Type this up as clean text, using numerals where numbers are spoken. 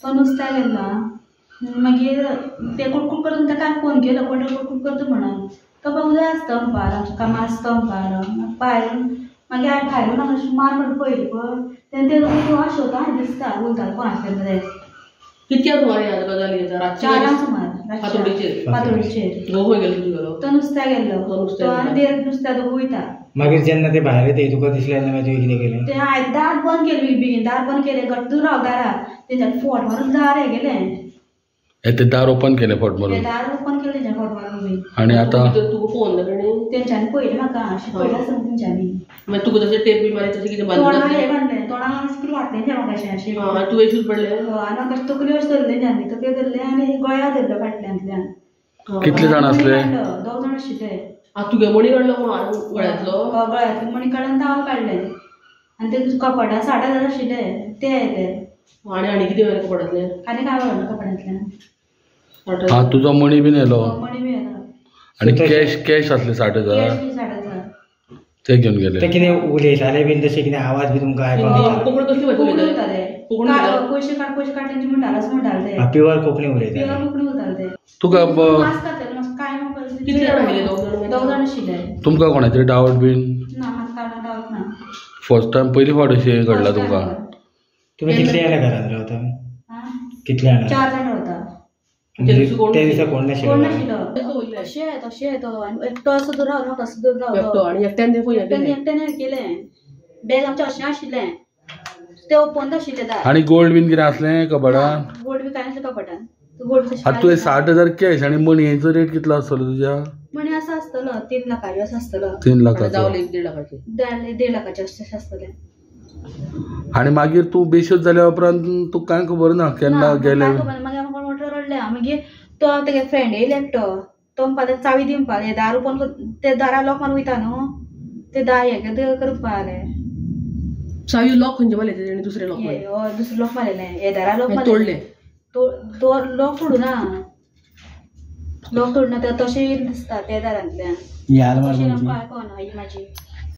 तो नुस्त्या गेल्लो मागीर ते कुटकुट करून ताका फोन केलो कोण कुटकुट करता म्हणून तो उदय आसता म्हणपार आमच्या कामां आसता म्हणपार भायर मागीर हांवें भायर अशें मार पळयली पळय तेन्ना ते आशवता दिसता उलतालो कोणाचें तें कितक्या सुमार गजाली चारांक सुमार पातोळीचेर तो नुस्त्या गेल्लो तो आनी ते नुस्त्या दोग वयता मागीर जेन्ना ते भायर येता तुका दिसलें ना मागीर कितें केलें ते हांवें दार बंद केलें बेगीन दार बंद केलें घट्ट राव दारार तेंच्यानी फोट मारून दार हें गेलें ते दार ओपन केलें फोट मारून दार ओपन केलें तेंच्यानी फोट मारून आनी आतां तुका फोन जालो तेंच्यानी पळयलें म्हाका अशें पळयलें आसा तेंच्यांनी मागीर तुका तशें टेप बी मारी तशें कितें तोंडाक हें बांदलें तोंडाक कितें घातलें तें म्हाका अशें तुवें शूज पडलें आनी म्हाका तकली अशें धरलें तेंच्यांनी तकली धरलें आनी गळ्या धरलो फाटल्यातल्यान कितले जाण आसले 2 जाण आशिल्ले तुगे मणी काडलो गळ्यांतलो गळ्यांतलो मणी काडून तावल काडलें आनी ते कपडा 60,000 आशिल्ले ते येले आनी कितें व्हरलें कपड्यांतलें आनी काय व्हरलें कपड्यांतल्यान तुजो मणी बीन येलो मणी बी येलो आनी कॅश आसले 60,000 ते घेवन गेले ते कितें उलयताले बीन तशें कितें आवाज बी तुमकां आयकूंक कोंकणी कसली उलयताले पयशे काड तेंचे म्हणटाले ते प्युअर कोंकणी उलयताले प्युअर कोंकणी उलयताले ते तुका मास्क घातलेले काय कितले जाण आशिल्ले 2 जाण आशिल्ले तुमकां कोणाचेर डावट बीन ना म्हाका डावट ना फर्स्ट टायम पयली फावट अशें घडलां तुमकां तुमी कितले जाणां घरांत रावता कितले जाणां 4 जाण रावता ते दिसा कोण नाशिल्लो अशें तो एकटो सुद्दां रावलो म्हाका सुद्दां रावलो आनी एकट्यान केलें बॅग आमचें अशें आशिल्लें ते ओपन आशिल्लें दार आनी गोल्ड बीन कितें आसलें कपडान गोल्ड बी काय नासलें कपडान गोल्ड आतां तुवें 60,000 कॅश आनी मणयेचो रेट कितलो आसतलो तुज्या मणी असं आसतलो 3 लाखाचो असं आसतलो 3 लाखाचो जावं 1.5 लाखाचे 1.5 लाखाचे अशें आसतलें आनी मागीर तूं बेशुद्ध जाल्या उपरांत तुका कांय खबर ना केन्ना गेले मागीर म्हाका मोटर रडलें मागीर तो तेगे फ्रेंड येयलो एकटो तो म्हणपाक चावी दी म्हणपाक हें दार ओपन ते दारा लॉक मारून वयता न्हू ते दार हें करपाक जालें चावी लॉक खंयचे मारले तेणी दुसरे लॉक दुसरे लॉक मारलेलें हे दारा लॉक तोडले तो लॉक तोडूना लॉक तोडूना तशें दिसता त्या दारांतल्यान याल अशें आमकां आयकोना ही म्हाजी